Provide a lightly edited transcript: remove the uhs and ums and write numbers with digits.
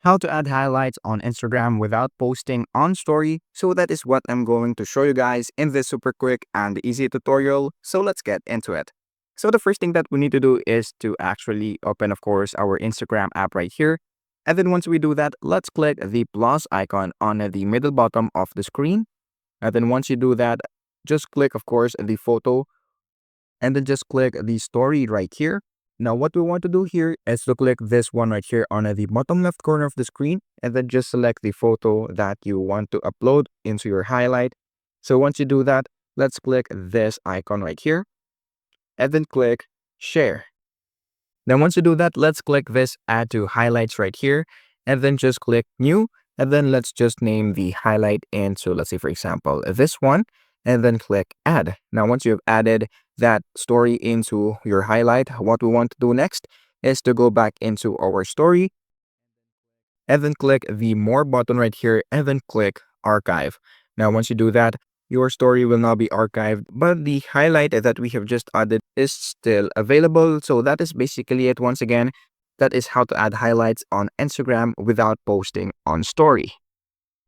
How to add highlights on Instagram without posting on story. So that is what I'm going to show you guys in this super quick and easy tutorial. So let's get into it. So the first thing that we need to do is to actually open, of course, our Instagram app right here. And then once we do that, let's click the plus icon on the middle bottom of the screen. And then once you do that, just click, of course, the photo and then just click the story right here. Now, what we want to do here is to click this one right here on the bottom left corner of the screen and then just select the photo that you want to upload into your highlight. So once you do that, let's click this icon right here and then click share. Then once you do that, let's click this add to highlights right here and then just click new. And then let's just name the highlight into, let's say, for example, this one, and then click add. Now, once you've added that story into your highlight, what we want to do next is to go back into our story and then click the more button right here and then click archive. Now, once you do that, your story will now be archived, but the highlight that we have just added is still available. So that is basically it. Once again, that is how to add highlights on Instagram without posting on story.